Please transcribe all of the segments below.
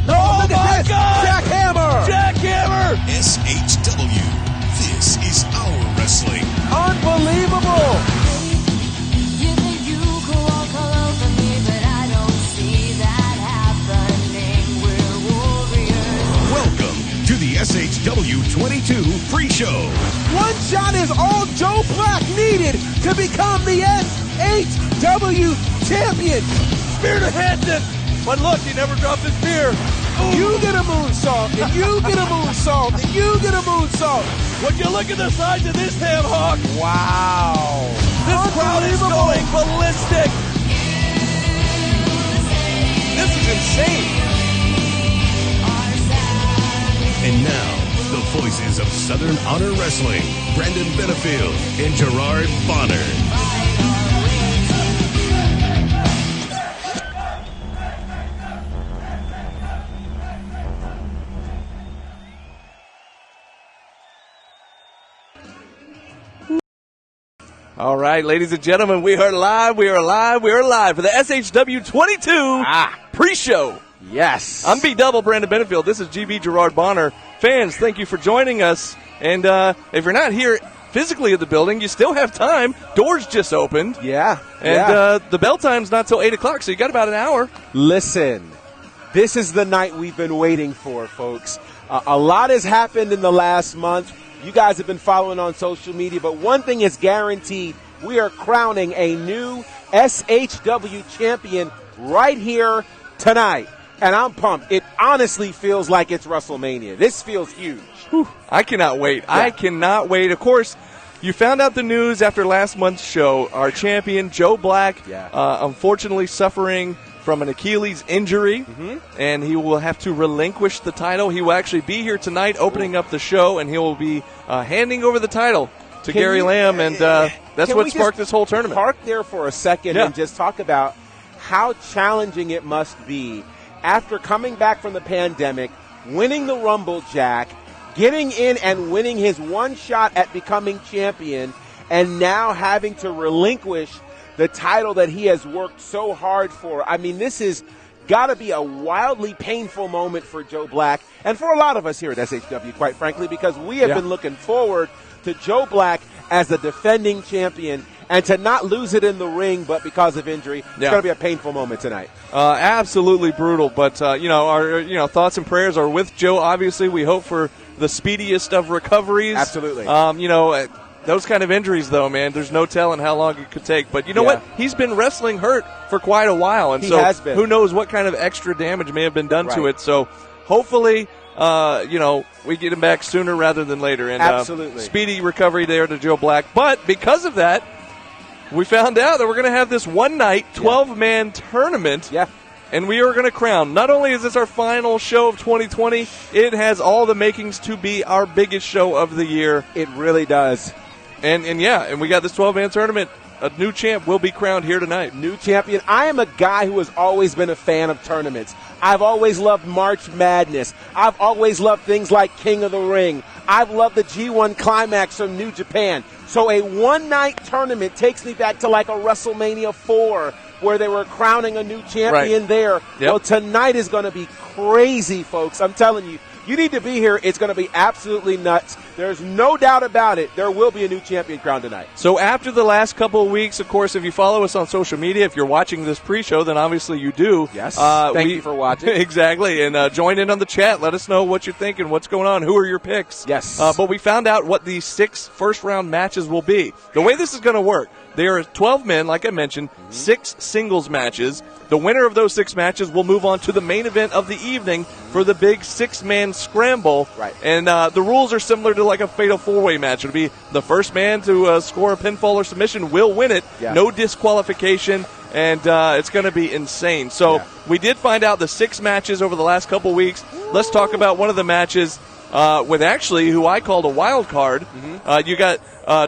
Oh my God! Jackhammer! SHW. This is our wrestling. Unbelievable! You think you could walk all over me, but I don't see that happening. We're warriors. Welcome to the SHW22 pre-show. One shot is all Joe Black needed to become the SHW champion. Spear to Hansen, but look, he never dropped his spear. Ooh. You get a moonsault, and you get a moonsault, and you get a moonsault. Would you look at the size of this ham hock? Wow. This crowd is going ballistic. This is insane. And now, the voices of Southern Honor Wrestling, Brandon Benefield and Gerard Bonner. All right, ladies and gentlemen, we are live for the SHW22 pre-show. Yes. I'm B-Double, Brandon Benefield. This is GB Gerard Bonner. Fans, thank you for joining us. And if you're not here physically at the building, you still have time. Doors just opened. Yeah. And the bell time's not till 8 o'clock, so you got about an hour. Listen, this is the night we've been waiting for, folks. A lot has happened in the last month. You guys have been following on social media, but one thing is guaranteed. We are crowning a new SHW champion right here tonight. And I'm pumped. It honestly feels like it's WrestleMania. This feels huge. Whew, I cannot wait. Yeah. I cannot wait. Of course, you found out the news after last month's show. Our champion, Joe Black, unfortunately suffering from an Achilles injury, and he will have to relinquish the title. He will actually be here tonight opening up the show, and he will be handing over the title to Gary Lamb, and that's what sparked this whole tournament. Park there for a second and just talk about how challenging it must be after coming back from the pandemic, winning the Rumble Jack, getting in and winning his one shot at becoming champion, and now having to relinquish the title that he has worked so hard for. I mean, this has got to be a wildly painful moment for Joe Black and for a lot of us here at SHW, quite frankly, because we have been looking forward to Joe Black as the defending champion, and to not lose it in the ring, but because of injury, it's going to be a painful moment tonight. Absolutely brutal, but our thoughts and prayers are with Joe. Obviously, we hope for the speediest of recoveries. Absolutely. Those kind of injuries, though, man, there's no telling how long it could take. But you know what? He's been wrestling hurt for quite a while, and he has been. Who knows what kind of extra damage may have been done to it. So hopefully, we get him back sooner rather than later. And absolutely. Speedy recovery there to Joe Black. But because of that, we found out that we're going to have this one-night, 12-man tournament. Yeah. And we are going to crown. Not only is this our final show of 2020, it has all the makings to be our biggest show of the year. It really does. And we got this 12-man tournament. A new champ will be crowned here tonight. New champion. I am a guy who has always been a fan of tournaments. I've always loved March Madness. I've always loved things like King of the Ring. I've loved the G1 Climax from New Japan. So a one-night tournament takes me back to like a WrestleMania 4 where they were crowning a new champion there. Yep. Well, tonight is going to be crazy, folks. I'm telling you. You need to be here. It's going to be absolutely nuts. There's no doubt about it. There will be a new champion crowned tonight. So after the last couple of weeks, of course, if you follow us on social media, if you're watching this pre-show, then obviously you do. Yes. Thank you for watching. Exactly. And join in on the chat. Let us know what you're thinking, what's going on, who are your picks. Yes. But we found out what these 6 first-round matches will be. The way this is going to work, there are 12 men, like I mentioned, 6 singles matches. The winner of those 6 matches will move on to the main event of the evening for the big 6-man scramble. Right. And the rules are similar to like a fatal 4-way match. It'll be the first man to score a pinfall or submission will win it. Yeah. No disqualification, and it's going to be insane. So we did find out the 6 matches over the last couple weeks. Let's talk about one of the matches with actually who I called a wild card. You got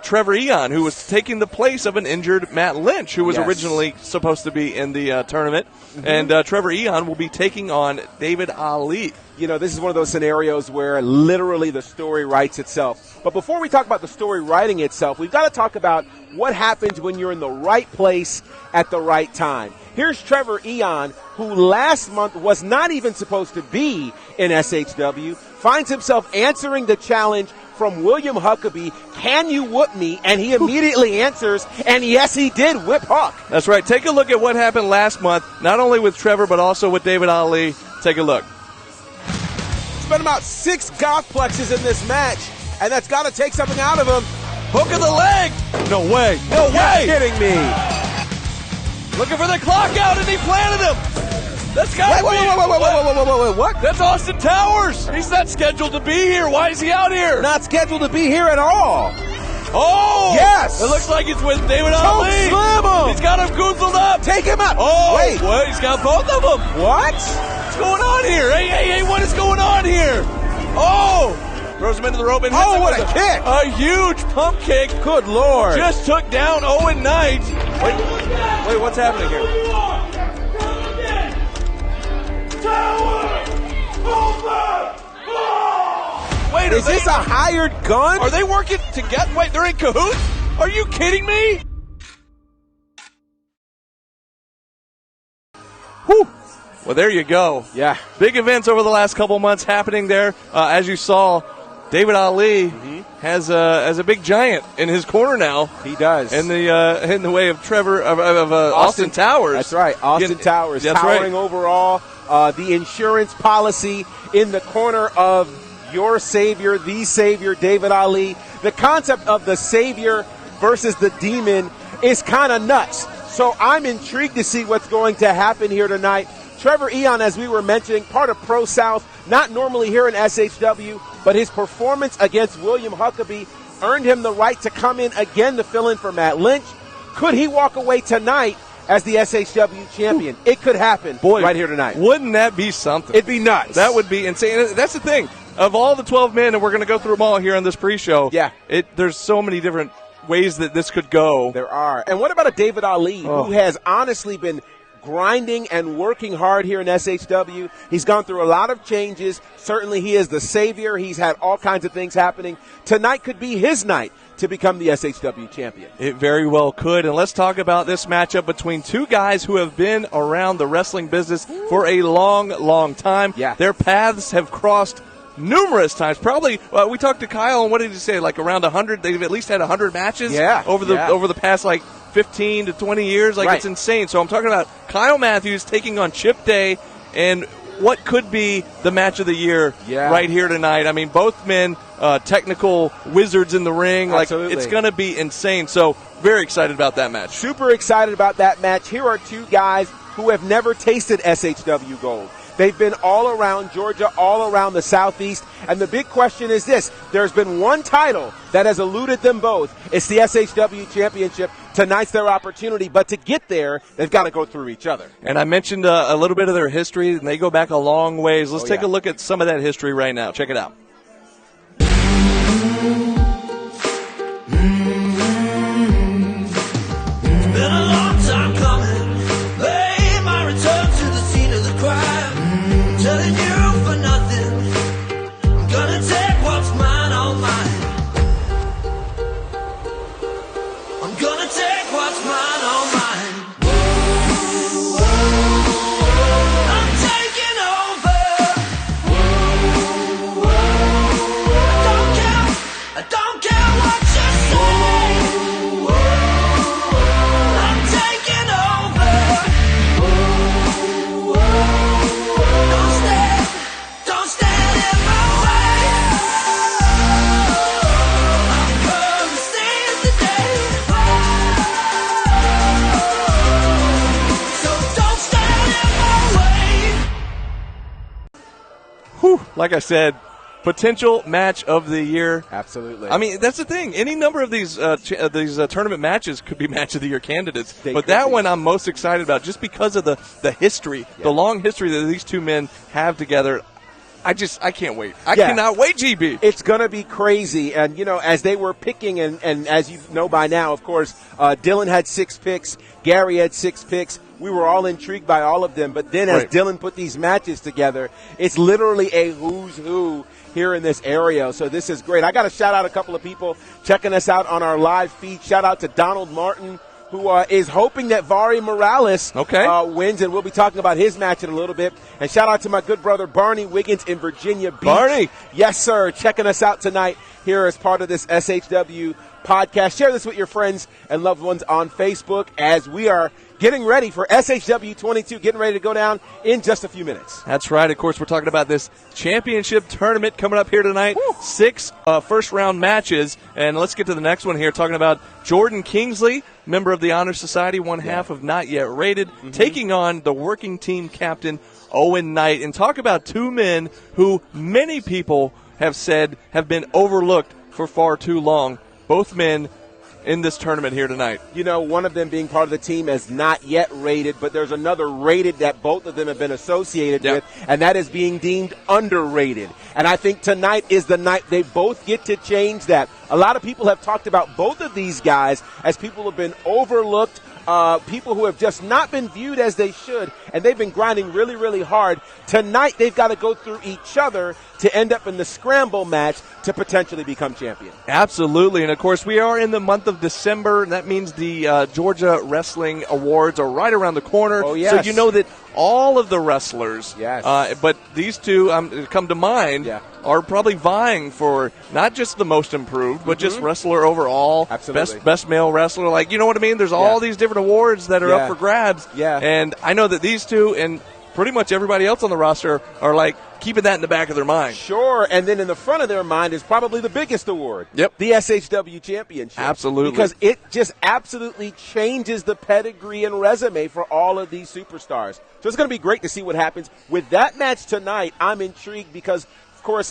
Trevor Eon, who was taking the place of an injured Matt Lynch, who was Yes. originally supposed to be in the tournament. And Trevor Eon will be taking on David Ali. You know, this is one of those scenarios where literally the story writes itself. But before we talk about the story writing itself, we've got to talk about what happens when you're in the right place at the right time. Here's Trevor Eon, who last month was not even supposed to be in SHW, finds himself answering the challenge from William Huckabee, "Can you whoop me?" And he immediately answers, and yes, he did whip Huck. That's right. Take a look at what happened last month, not only with Trevor, but also with David Ali. Take a look. Spent about 6 golf plexes in this match, and that's got to take something out of him. Hook of the leg. No way. No way. You're kidding me. Looking for the clock out, and he planted him. That's got to be. Wait, what? That's Austin Towers. He's not scheduled to be here. Why is he out here? Not scheduled to be here at all. Oh! Yes! It looks like it's with David Don't Ali. slam him! He's got him goozled up. Take him out. Oh! Wait. What? He's got both of them. What? What's going on here? Hey, what is going on here? Oh! Throws him into the rope and hits Oh, him what with a kick. A huge pump kick. Good Lord. Just took down Owen Knight. Wait, what's happening here? Wait, Is this a hired gun? Are they working together? Wait, they're in cahoots? Are you kidding me? Whew. Well, there you go. Yeah. Big events over the last couple months happening there. As you saw, David Ali has a big giant in his corner now. He does. In the way of Trevor of Austin Towers. That's right. Austin Towers. That's towering right. overall. The insurance policy in the corner of your savior, the savior, David Ali. The concept of the savior versus the demon is kind of nuts. So I'm intrigued to see what's going to happen here tonight. Trevor Eon, as we were mentioning, part of Pro South, not normally here in SHW, but his performance against William Huckabee earned him the right to come in again to fill in for Matt Lynch. Could he walk away tonight as the SHW champion? It could happen right here tonight. Wouldn't that be something? It'd be nuts. That would be insane. And that's the thing. Of all the 12 men, and we're going to go through them all here on this pre-show, there's so many different ways that this could go. There are. And what about a David Ali who has honestly been grinding and working hard here in SHW? He's gone through a lot of changes. Certainly he is the savior. He's had all kinds of things happening. Tonight could be his night to become the SHW champion. It very well could. And let's talk about this matchup between two guys who have been around the wrestling business for a long, long time. Yeah. Their paths have crossed numerous times. Probably, we talked to Kyle, and what did he say? Like around 100. They've at least had 100 matches over the past 15 to 20 years. It's insane. So I'm talking about Kyle Matthews taking on Chip Day, and what could be the match of the year right here tonight. I mean, both men, technical wizards in the ring. Absolutely. It's going to be insane. So very excited about that match. Super excited about that match. Here are two guys who have never tasted SHW gold. They've been all around Georgia, all around the Southeast. And the big question is this. There's been one title that has eluded them both. It's the SHW Championship. Tonight's their opportunity. But to get there, they've got to go through each other. And I mentioned a little bit of their history, and they go back a long ways. Let's take a look at some of that history right now. Check it out. Been a long time coming, babe. My return to the scene of the crime. Telling you for nothing. I'm gonna take what's mine, all mine. I'm gonna take what's mine, all mine. I'm taking over. I don't care what you say. I'm taking over. Don't stand in my way. I'm gonna seize the day. So don't stand in my way. Whew, like I said, potential match of the year. Absolutely. I mean, that's the thing. Any number of these tournament matches could be match of the year candidates. They but could that be. one I'm most excited about just because of the history, the long history that these two men have together. I can't wait. I cannot wait, GB. It's going to be crazy. And, as they were picking, and as you know by now, of course, Dylan had 6 picks. Gary had 6 picks. We were all intrigued by all of them. But then as Dylan put these matches together, it's literally a who's who here in this area. So this is great. I got to shout out a couple of people checking us out on our live feed. Shout out to Donald Martin, who is hoping that Vari Morales wins, and we'll be talking about his match in a little bit. And shout out to my good brother Barney Wiggins in Virginia Beach. Barney. Yes, sir, checking us out tonight here as part of this SHW podcast. Share this with your friends and loved ones on Facebook as we are getting ready for SHW22, getting ready to go down in just a few minutes. That's right. Of course, we're talking about this championship tournament coming up here tonight. Woo. 6 first-round matches. And let's get to the next one here, talking about Jordan Kingsley, member of the Honor Society, one half of Not Yet Rated, taking on the working team captain, Owen Knight. And talk about 2 men who many people have said have been overlooked for far too long. Both men in this tournament here tonight. One of them being part of the team as Not Yet Rated, but there's another rated that both of them have been associated with, and that is being deemed underrated. And I think tonight is the night they both get to change that. A lot of people have talked about both of these guys as people who have been overlooked, people who have just not been viewed as they should, and they've been grinding really, really hard. Tonight they've got to go through each other to end up in the scramble match to potentially become champion. Absolutely. And, of course, we are in the month of December, and that means the Georgia Wrestling Awards are right around the corner. Oh, yes. So you know that all of the wrestlers, but these two come to mind, are probably vying for not just the most improved, but just wrestler overall, best male wrestler. Like, you know what I mean? There's all these different awards that are up for grabs. And I know that these two and pretty much everybody else on the roster are like keeping that in the back of their mind. Sure, and then in the front of their mind is probably the biggest award. Yep. The SHW Championship. Absolutely. Because it just absolutely changes the pedigree and resume for all of these superstars. So it's going to be great to see what happens. With that match tonight, I'm intrigued because, of course,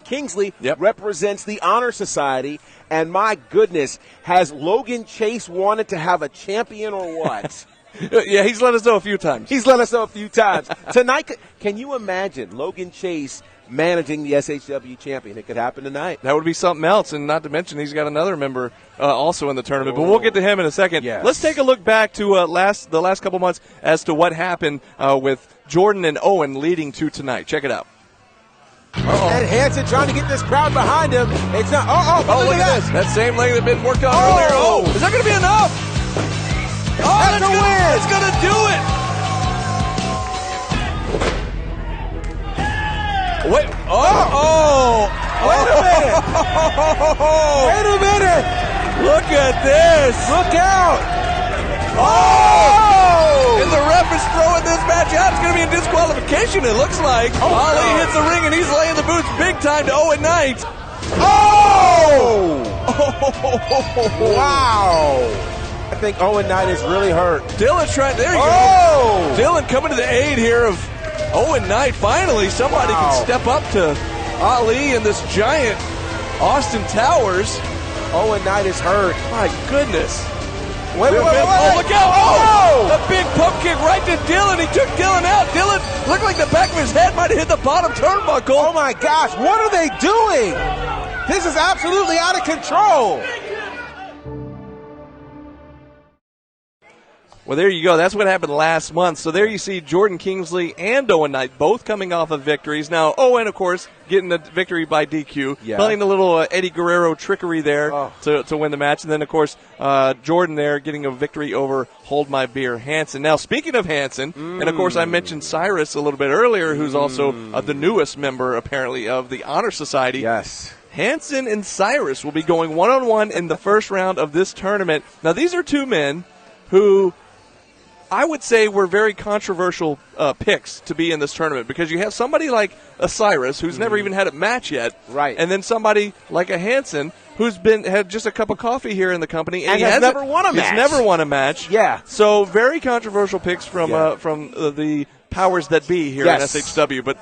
Kingsley represents the Honor Society, and my goodness, has Logan Chase wanted to have a champion or what? Yeah, he's let us know a few times. Tonight, can you imagine Logan Chase managing the SHW champion? It could happen tonight. That would be something else, and not to mention he's got another member also in the tournament. But we'll get to him in a second. Yes. Let's take a look back to the last couple months as to what happened with Jordan and Owen leading to tonight. Check it out. And Hanson trying to get this crowd behind him. It's not. Look at this. That same leg that had been worked on earlier. Is that going to be enough? That's a win. It's going to do it. Wait. Wait a minute. Look at this. Look out. And the ref is throwing this match out. It's going to be a disqualification, it looks like. Ali hits the ring, and he's laying the boots big time to Owen Knight. Wow. I think Owen Knight is really hurt. Dylan's trying. There you go. Dylan coming to the aid here of Owen Knight. Finally, somebody can step up to Ali and this giant Austin Towers. Owen Knight is hurt. My goodness. Wait. Oh, look out. A big pump kick right to Dylan. He took Dylan out. Dylan looked like the back of his head might have hit the bottom turnbuckle. Oh, my gosh. What are they doing? This is absolutely out of control. Well, there you go. That's what happened last month. So there you see Jordan Kingsley and Owen Knight both coming off of victories. Now, Owen, of course, getting the victory by DQ, playing a little Eddie Guerrero trickery there to win the match. And then, of course, Jordan there getting a victory over Hold My Beer Hanson. Now, speaking of Hanson, and, of course, I mentioned Cyrus a little bit earlier, who's also the newest member, apparently, of the Honor Society. Yes. Hanson and Cyrus will be going one-on-one in the first round of this tournament. Now, these are 2 men who I would say were very controversial picks to be in this tournament because you have somebody like a Cyrus who's never even had a match yet, right? And then somebody like a Hanson who's had just a cup of coffee here in the company and he has never won a match. He's never won a match. Yeah. So very controversial picks from the powers that be here in SHW. But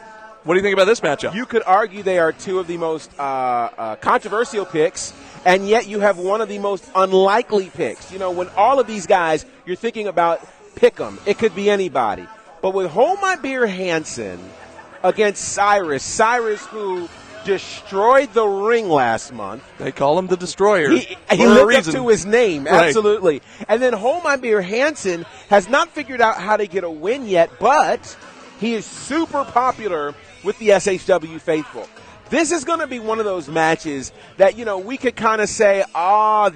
what do you think about this matchup? You could argue they are 2 of the most controversial picks, and yet you have one of the most unlikely picks. You know, when all of these guys, you're thinking about pick 'em. It could be anybody. But with Hold My Beer Hanson, against Cyrus. Cyrus, who destroyed the ring last month. They call him the Destroyer. He for a lived reason. up to his name, Right. absolutely. And then Hold My Beer Hansen has not figured out how to get a win yet, but he is super popular with the SHW faithful. This is going to be one of those matches that, we could kind of say,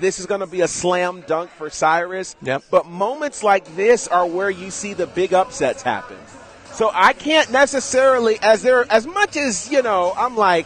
this is going to be a slam dunk for Cyrus. Yep. But moments like this are where you see the big upsets happen. So I can't necessarily, as much as, I'm like,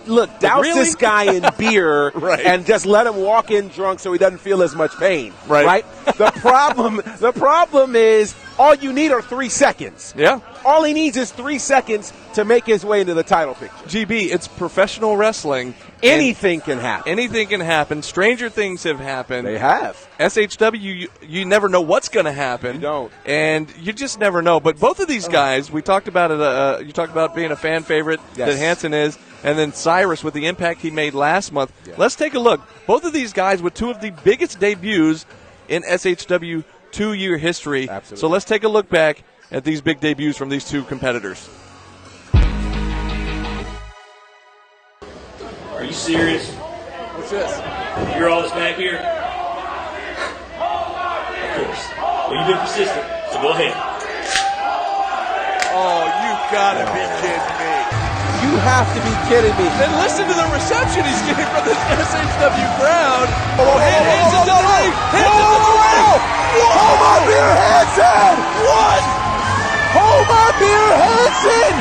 look, douse really? this guy in beer Right. and just let him walk in drunk so he doesn't feel as much pain. Right. The problem is all you need are 3 seconds. Yeah. All he needs is 3 seconds to make his way into the title picture. GB, it's professional wrestling. Anything can happen. Anything can happen. Stranger things have happened. They have. SHW, you never know what's going to happen. You don't. And you just never know. But both of these guys, we talked about it. You talked about being a fan favorite Yes. that Hansen is, and then Cyrus with the impact he made last month. Yeah. Let's take a look. Both of these guys with two of the biggest debuts in SHW 2-year history. Absolutely. So let's take a look back at these big debuts from these two competitors. Are you serious? What's this? You're all this back here? Of course. Well, you've been persistent, so go ahead. Oh, you gotta be kidding me. You have to be kidding me. Then listen to the reception he's getting from this SHW crowd. Hansen's in the ring. Hansen's in the ring. Hold My Beer Hansen! What? Hold My Beer Hansen!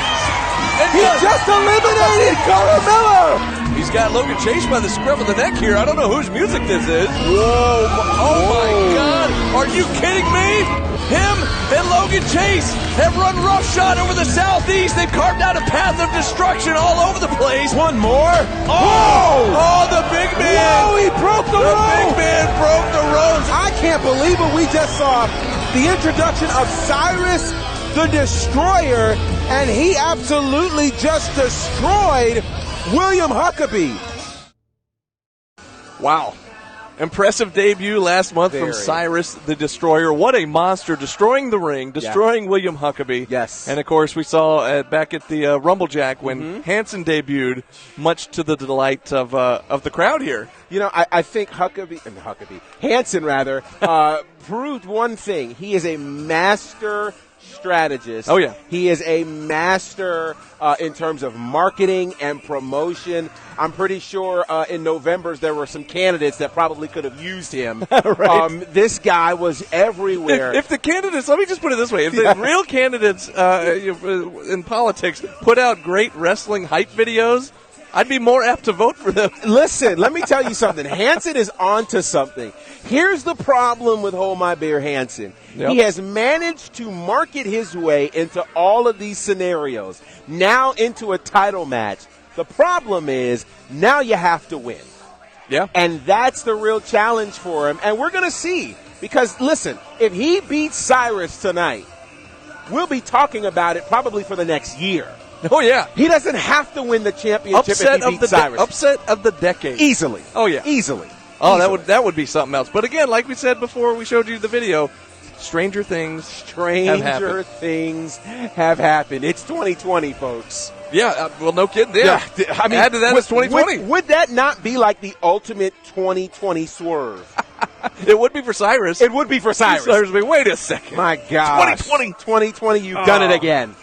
He just eliminated Gunnar Miller! He's got Logan Chase by the scruff of the neck here. I don't know whose music this is. Whoa. Oh, my God. Are you kidding me? Him and Logan Chase have run roughshod over the Southeast. They've carved out a path of destruction all over the place. One more. Oh, the big man. Whoa, he broke the The ropes. big man broke the ropes. I can't believe it. We just saw the introduction of Cyrus the Destroyer, and he absolutely just destroyed William Huckabee. Wow. Impressive debut last month from Very. Cyrus the Destroyer. What a monster, destroying the ring, destroying William Huckabee. Yes. And, of course, we saw back at the Rumblejack when Hansen debuted, much to the delight of the crowd here. I think Hansen proved one thing. He is a master strategist. Oh, yeah. He is a master in terms of marketing and promotion. I'm pretty sure in November there were some candidates that probably could have used him. Right. This guy was everywhere. If the candidates, let me just put it this way, if the real candidates in politics put out great wrestling hype videos, I'd be more apt to vote for them. Listen, let me tell you something. Hansen is onto something. Here's the problem with Hold My Beer Hansen. Yep. He has managed to market his way into all of these scenarios, now into a title match. The problem is now you have to win. Yeah. And that's the real challenge for him. And we're going to see. Because, listen, if he beats Cyrus tonight, we'll be talking about it probably for the next year. Oh, yeah. He doesn't have to win the championship if he beats Cyrus. Upset of the decade. Easily. Oh, yeah. Easily. Oh, Easily. that would be something else. But again, like we said before we showed you the video, stranger things Stranger things have happened. It's 2020, folks. Yeah, well, no kidding. Yeah. I mean, add to that, it's 2020. Would that not be like the ultimate 2020 swerve? It would be for Cyrus. It would be for Cyrus. Cyrus would be, wait a second. My God. 2020, you've done it again.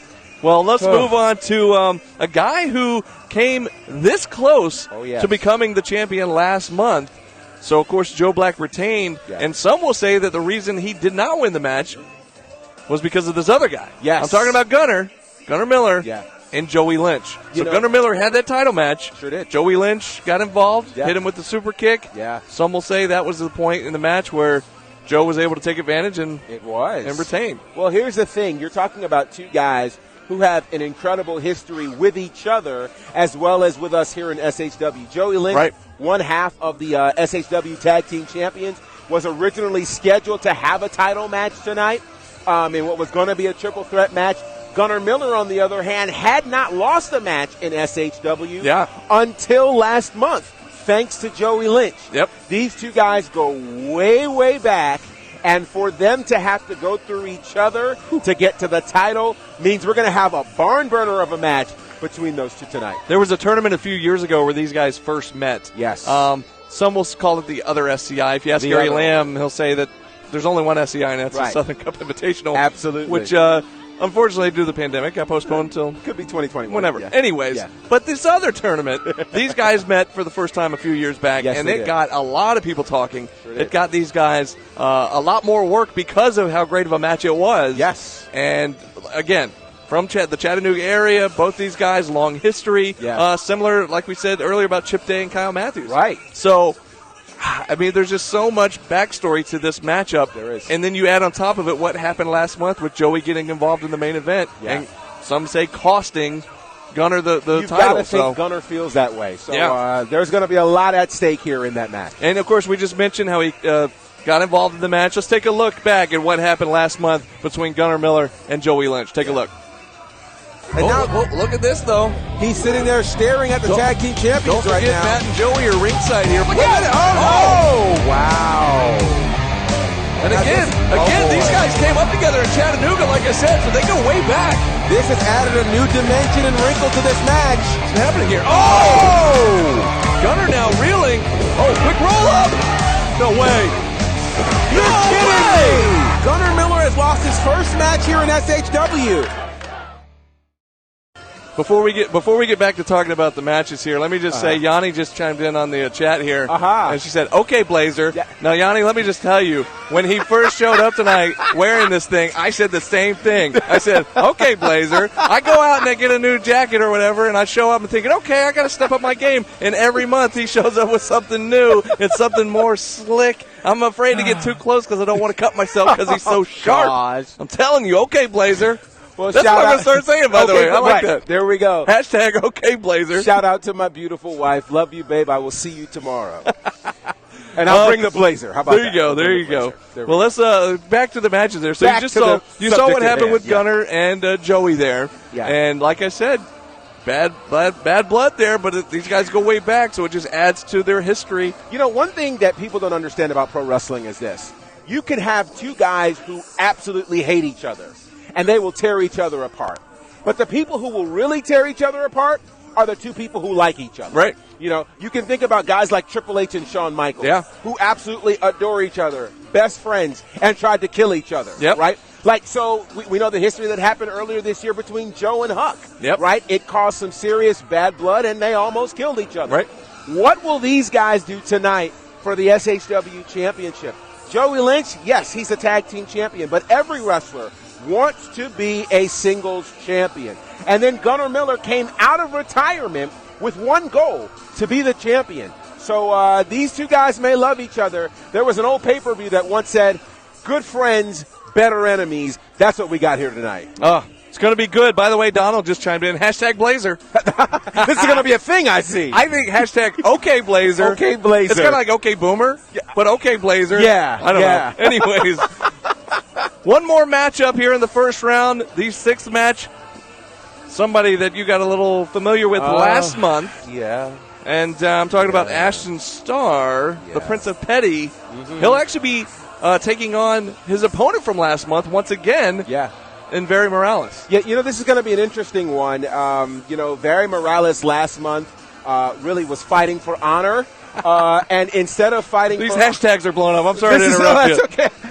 Well, let's move on to a guy who came this close to becoming the champion last month. So, of course, Joe Black retained, and some will say that the reason he did not win the match was because of this other guy. Yes. I'm talking about Gunnar Miller, and Joey Lynch. So Gunnar Miller had that title match. Sure did. Joey Lynch got involved, hit him with the super kick. Yeah. Some will say that was the point in the match where Joe was able to take advantage and retain. Well, here's the thing. You're talking about two guys who have an incredible history with each other as well as with us here in SHW. Joey Lynch, one half of the SHW Tag Team Champions, was originally scheduled to have a title match tonight in what was going to be a triple threat match. Gunnar Miller, on the other hand, had not lost a match in SHW until last month, thanks to Joey Lynch. Yep. These two guys go way, way back. And for them to have to go through each other to get to the title means we're going to have a barn burner of a match between those two tonight. There was a tournament a few years ago where these guys first met. Yes. Some will call it the other SCI. If you ask The Gary other Lamb, he'll say that there's only one SCI, and that's the Right. Southern Cup Invitational. Absolutely. Which, unfortunately, due to the pandemic, got postponed until Could be 2021. whenever. Yeah. Anyways, Yeah. but this other tournament, these guys met for the first time a few years back, Yes, and they it did. got a lot of people talking. Sure It did. got these guys a lot more work because of how great of a match it was. Yes. And, again, from the Chattanooga area, both these guys, long history. Yeah. Similar, like we said earlier, about Chip Day and Kyle Matthews. Right. So, I mean, there's just so much backstory to this matchup. There is. And then you add on top of it what happened last month with Joey getting involved in the main event. Yeah. And some say costing Gunner the You've got title. to think Gunner feels that way. So Yeah. there's going to be a lot at stake here in that match. And, of course, we just mentioned how he got involved in the match. Let's take a look back at what happened last month between Gunner Miller and Joey Lynch. Take a look. And now Look at this, though. he's sitting there staring at the Don't- tag team Don't champions right forget now. Matt and Joey are ringside here. Look What? at it. Oh, wow. And again, boy. these guys came up together in Chattanooga, like I said, so they go way back. This has added a new dimension and wrinkle to this match. What's happening here? Oh! Gunner now reeling. Oh, quick roll up. No way. You're kidding way! me! Gunner Miller has lost his first match here in SHW. Before we get back to talking about the matches here, let me just say Yanni just chimed in on the chat here, and she said, "Okay, Blazer." Yeah. Now, Yanni, let me just tell you, when he first showed up tonight wearing this thing, I said the same thing. I said, "Okay, Blazer." I go out and I get a new jacket or whatever, and I show up and thinking, "Okay, I got to step up my game." And every month he shows up with something new and something more slick. I'm afraid to get too close because I don't want to cut myself because he's so sharp. Gosh. I'm telling you, okay, Blazer. Well, That's shout what I'm out- going to start saying, by the Okay, way. I like right. that. There we go. Hashtag okay, Blazer. Shout out to my beautiful wife. Love you, babe. I will see you tomorrow. And I'll bring the blazer. How about There that? you go. I'll There bring you the go. blazer. There we Well, let's back to the matches there. So Back you just to saw the saw subject what at happened hand, with yeah. Gunner and Joey there. Yeah. And like I said, bad blood there, but these guys go way back, so it just adds to their history. You know, one thing that people don't understand about pro wrestling is this. You can have two guys who absolutely hate each other, and they will tear each other apart. But the people who will really tear each other apart are the two people who like each other. Right. You know, you can think about guys like Triple H and Shawn Michaels, Yeah. who absolutely adore each other, best friends, and tried to kill each other. Yep. Right? Like, so we know the history that happened earlier this year between Joe and Huck. Yep. Right? It caused some serious bad blood, and they almost killed each other. Right. What will these guys do tonight for the SHW championship? Joey Lynch, yes, he's a tag team champion, but every wrestler wants to be a singles champion. And then Gunner Miller came out of retirement with one goal, to be the champion. So these two guys may love each other. There was an old pay-per-view that once said, good friends, better enemies. That's what we got here tonight. It's going to be good. By the way, Donald just chimed in. Hashtag Blazer. This is going to be a thing, I see. I think hashtag okay, Blazer. Okay, Blazer. It's kind of like okay, Boomer, but okay, Blazer. Yeah, I don't yeah. know. Anyways, one more matchup here in the first round. The sixth match. Somebody that you got a little familiar with last month. Yeah. And I'm talking about Ashton Starr, the Prince of Petty. He'll actually be taking on his opponent from last month once again. Yeah. In Very Morales. Yeah, you know, this is going to be an interesting one. Very Morales last month really was fighting for honor. And instead of fighting These for hashtags are blowing up. I'm sorry to This is- interrupt you.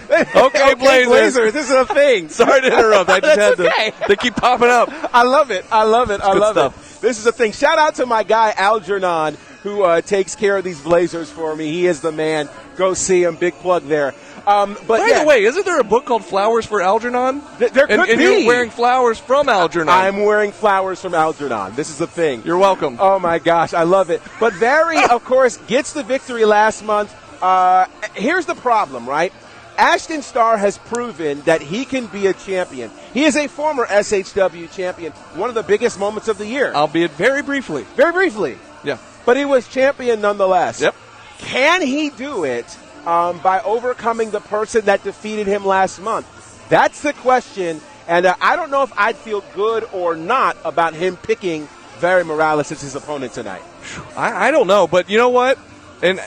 That's okay. Okay, Blazer. This is a thing. Sorry to interrupt. I just That's had okay. to. They keep popping up. I love it. I love it. I good love stuff. it. This is a thing. Shout out to my guy, Algernon, who takes care of these Blazers for me. He is the man. Go see him. Big plug there. But By the way, isn't there a book called Flowers for Algernon? There could and be. you're wearing flowers from Algernon. I'm wearing flowers from Algernon. This is the thing. You're welcome. Oh, my gosh. I love it. But Very, of course, gets the victory last month. Here's the problem, right? Ashton Starr has proven that he can be a champion. He is a former SHW champion, one of the biggest moments of the year. Albeit very briefly. Very briefly. Yeah. But he was champion nonetheless. Yep. Can he do it by overcoming the person that defeated him last month? That's the question. And I don't know if I'd feel good or not about him picking Very Morales as his opponent tonight. I don't know, but you know what? And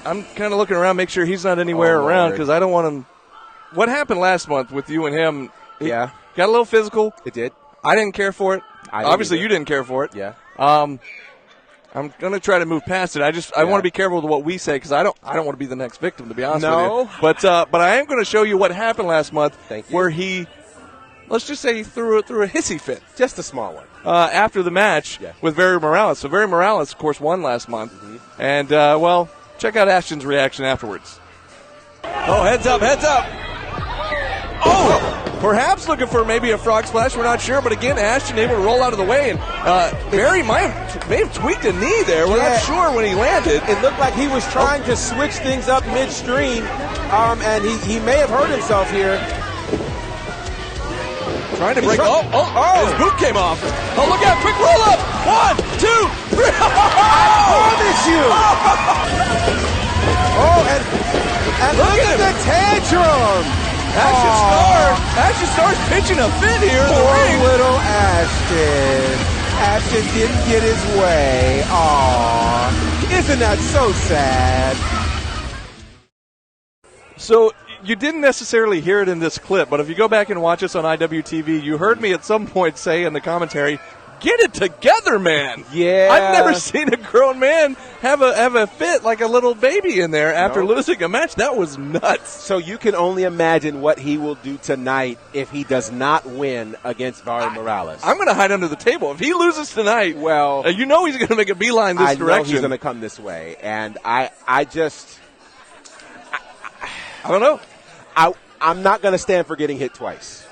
I'm kind of looking around, make sure he's not anywhere Oh, around Lord. because I don't want him what happened last month with you and him, it Yeah. got a little physical. It did. I didn't care for it. I didn't Obviously, either. you didn't care for it. Yeah. I'm going to try to move past it. I want to be careful with what we say because I don't want to be the next victim, to be honest with you. But I am going to show you what happened last month. Thank you. Where he, let's just say he threw a hissy fit. Just a small one. After the match with Very Morales. So Very Morales, of course, won last month. And, well, check out Ashton's reaction afterwards. Oh, heads up. Oh! Perhaps looking for maybe a frog splash. We're not sure. But, again, Ashton able to roll out of the way. And Barry may have tweaked a knee there. We're not sure when he landed. It looked like he was trying to switch things up midstream, and he may have hurt himself here. Trying to break. His boot came off. Oh, look out. Quick roll up. 1, 2, 3. I promise you. And look at the tantrum. Ashton Starr's pitching a fit here in the Poor ring. little Ashton. Ashton didn't get his way. Aw. Isn't that so sad? So you didn't necessarily hear it in this clip, but if you go back and watch us on IWTV, you heard me at some point say in the commentary, "Get it together, man." Yeah. I've never seen a grown man have a fit like a little baby in there after losing a match. That was nuts. So you can only imagine what he will do tonight if he does not win against Barry Morales. I'm going to hide under the table. If he loses tonight, well, you know he's going to make a beeline this I direction. know he's going to come this way, and I don't know. I'm not going to stand for getting hit twice.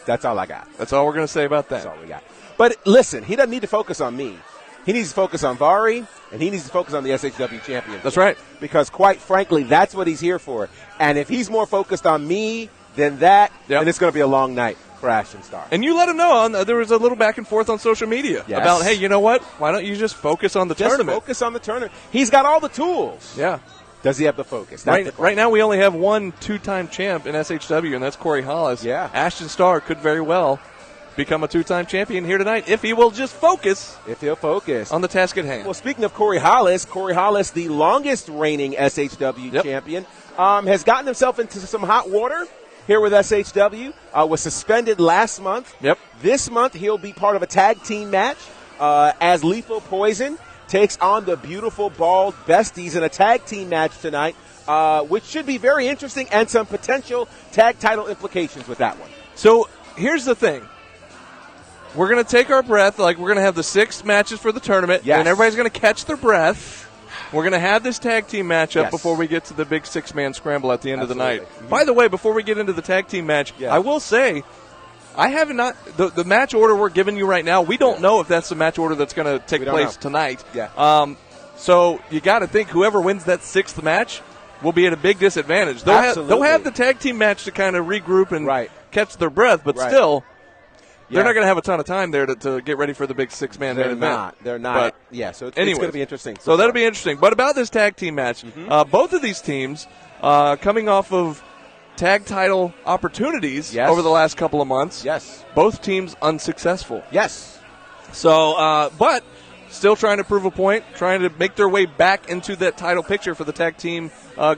That's all I got. That's all we're going to say about that. That's all we got. But listen, he doesn't need to focus on me. He needs to focus on Vari, and he needs to focus on the SHW championship. That's right. Because quite frankly, that's what he's here for. And if he's more focused on me than that, then it's going to be a long night for Ashton Starr. And you let him know. There was a little back and forth on social media about, hey, you know what? Why don't you just focus on the tournament? Just focus on the tournament. He's got all the tools. Yeah. Does he have the focus? Right now we only have one two-time champ in SHW, and that's Corey Hollis. Yeah. Ashton Starr could very well become a two-time champion here tonight if he will just focus. If he'll focus. On the task at hand. Well, speaking of Corey Hollis, the longest reigning SHW champion, has gotten himself into some hot water here with SHW, was suspended last month. Yep. This month he'll be part of a tag team match as Lethal Poison takes on the Beautiful Bald Besties in a tag team match tonight, which should be very interesting and some potential tag title implications with that one. So here's the thing. We're going to take our breath. Like, we're going to have the 6 matches for the tournament, and everybody's going to catch their breath. We're going to have this tag team matchup before we get to the big 6-man scramble at the end of the night. Mm-hmm. By the way, before we get into the tag team match, I will say, I have not the match order we're giving you right now. We don't know if that's the match order that's going to take place tonight. Yeah. So you got to think whoever wins that 6th match will be at a big disadvantage. They'll have the tag team match to kind of regroup and catch their breath, but still, they're not going to have a ton of time there to get ready for the big 6-man main event. They're not. But so it's going to be interesting. So that'll be interesting. But about this tag team match, both of these teams coming off of tag title opportunities over the last couple of months. Yes. Both teams unsuccessful. Yes. So, but still trying to prove a point, trying to make their way back into that title picture for the tag team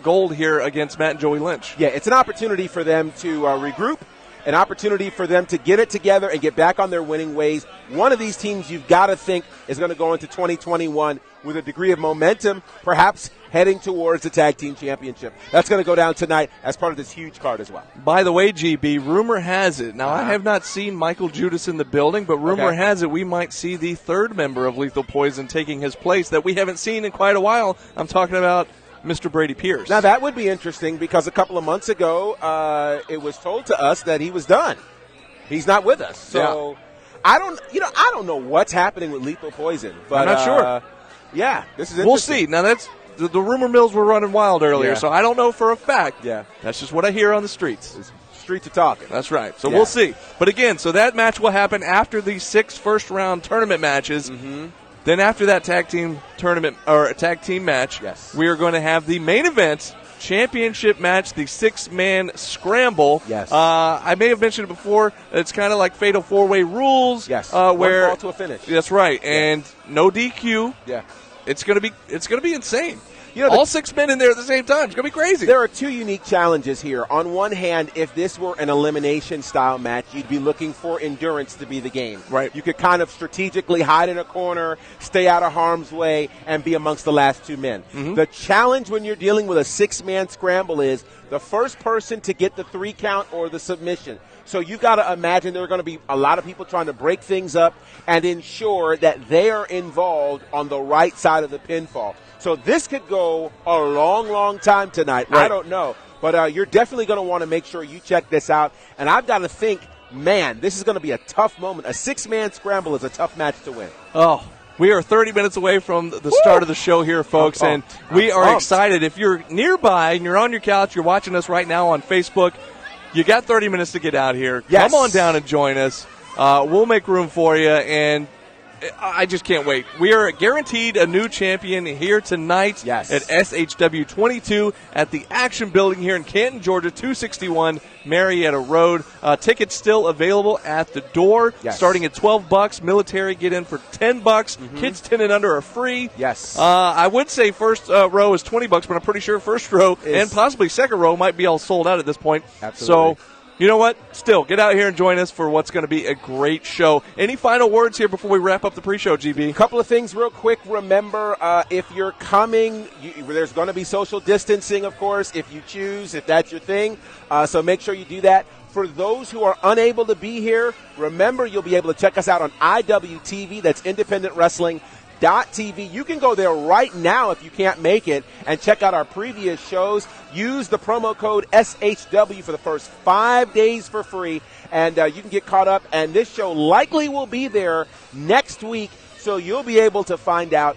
gold here against Matt and Joey Lynch. Yeah, it's an opportunity for them to regroup, an opportunity for them to get it together and get back on their winning ways. One of these teams you've got to think is going to go into 2021 with a degree of momentum, perhaps heading towards the tag team championship. That's going to go down tonight as part of this huge card as well. By the way, GB, rumor has it, now I have not seen Michael Judas in the building, but rumor has it we might see the 3rd member of Lethal Poison taking his place that we haven't seen in quite a while. I'm talking about Mr. Brady Pierce. Now, that would be interesting because a couple of months ago, it was told to us that he was done. He's not with us. So I don't know what's happening with Lethal Poison, but I'm not sure. Yeah, this is interesting. We'll see. Now, that's the rumor mills were running wild earlier, so I don't know for a fact. Yeah. That's just what I hear on the streets. Streets are talking. That's right. So we'll see. But again, so that match will happen after the 6 first-round tournament matches. Mm-hmm. Then after that tag team tournament or a tag team match, we are going to have the main event championship match, the 6-man scramble. Yes. I may have mentioned it before. It's kind of like Fatal 4-Way Rules. Yes. Where one fall to a finish. That's right. And no DQ. Yeah. It's going to be insane. all 6 men in there at the same time. It's going to be crazy. There are two unique challenges here. On one hand, if this were an elimination-style match, you'd be looking for endurance to be the game. Right. You could kind of strategically hide in a corner, stay out of harm's way, and be amongst the last two men. Mm-hmm. The challenge when you're dealing with a six-man scramble is the first person to get the 3 count or the submission. So you've got to imagine there are going to be a lot of people trying to break things up and ensure that they are involved on the right side of the pinfall. So this could go a long, long time tonight. Right. I don't know. But you're definitely going to want to make sure you check this out. And I've got to think, man, this is going to be a tough moment. A 6-man scramble is a tough match to win. Oh, we are 30 minutes away from the start of the show here, folks, and we are excited. If you're nearby and you're on your couch, you're watching us right now on Facebook, you got 30 minutes to get out here. Yes. Come on down and join us. We'll make room for you, and I just can't wait. We are guaranteed a new champion here tonight at SHW22 at the Action Building here in Canton, Georgia, 261 Marietta Road. Tickets still available at the door, starting at $12. Military get in for $10. Kids 10 and under are free. Yes. I would say first row is $20, but I'm pretty sure first row and possibly second row might be all sold out at this point. Absolutely. So, you know what? Still, get out here and join us for what's going to be a great show. Any final words here before we wrap up the pre-show, GB? A couple of things real quick. Remember, if you're coming, there's going to be social distancing, of course, if you choose, if that's your thing. So make sure you do that. For those who are unable to be here, remember you'll be able to check us out on IWTV. That's Independent Wrestling. TV. You can go there right now if you can't make it and check out our previous shows. Use the promo code SHW for the first 5 days for free, and you can get caught up. And this show likely will be there next week, so you'll be able to find out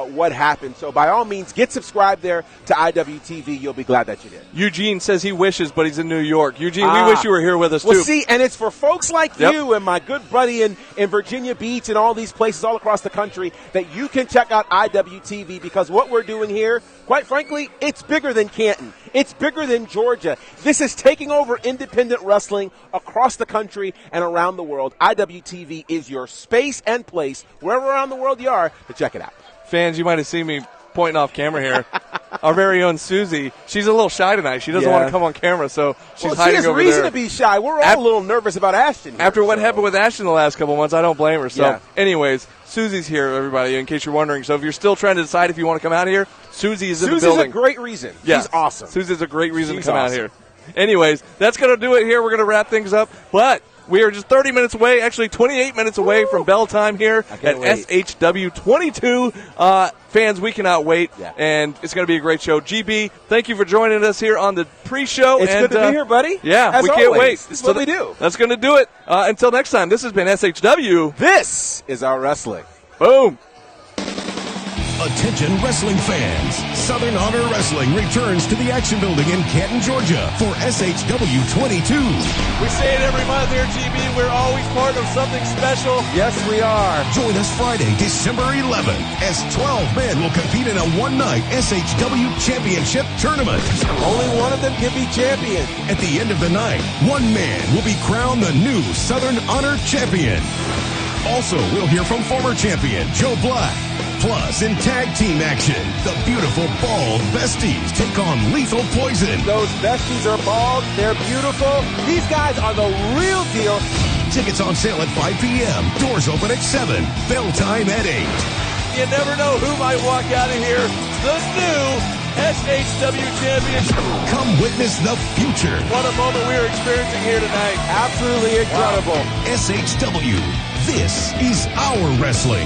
what happened. So by all means, get subscribed there to IWTV. You'll be glad that you did. Eugene says he wishes, but he's in New York. Eugene, we wish you were here with us, well, too. See, and it's for folks like you and my good buddy in Virginia Beach and all these places all across the country that you can check out IWTV, because what we're doing here, quite frankly, it's bigger than Canton. It's bigger than Georgia. This is taking over independent wrestling across the country and around the world. IWTV is your space and place, wherever around the world you are, to check it out. Fans, you might have seen me pointing off camera here. Our very own Susie, she's a little shy tonight. She doesn't want to come on camera, so she's hiding over there. She has reason to be shy. We're all a little nervous about Ashton here, After what happened with Ashton the last couple of months, I don't blame her. So, anyways, Susie's here, everybody, in case you're wondering. So if you're still trying to decide if you want to come out here, Susie is in the building. Susie's a great reason. Yes. She's awesome. Susie's a great reason to come out here. Anyways, that's going to do it here. We're going to wrap things up. But we are just 30 minutes away, actually 28 minutes away from bell time here at SHW22. Fans, we cannot wait, and it's going to be a great show. GB, thank you for joining us here on the pre-show. It's good to be here, buddy. Yeah, As we can't always. wait. This is what we do. That's going to do it. Until next time, this has been SHW. This is our wrestling. Boom. Attention wrestling fans. Southern Honor Wrestling returns to the Action Building in Canton, Georgia for SHW22. We say it every month here, GB. We're always part of something special. Yes, we are. Join us Friday, December 11th, as 12 men will compete in a one-night SHW Championship tournament. Only one of them can be champion. At the end of the night, one man will be crowned the new Southern Honor Champion. Also, we'll hear from former champion Joe Black. Plus, in tag team action, the beautiful bald besties take on Lethal Poison. Those besties are bald. They're beautiful. These guys are the real deal. Tickets on sale at 5 p.m. Doors open at 7. Bell time at 8. You never know who might walk out of here. The new SHW champion. Come witness the future. What a moment we are experiencing here tonight. Absolutely incredible. SHW. This is our wrestling.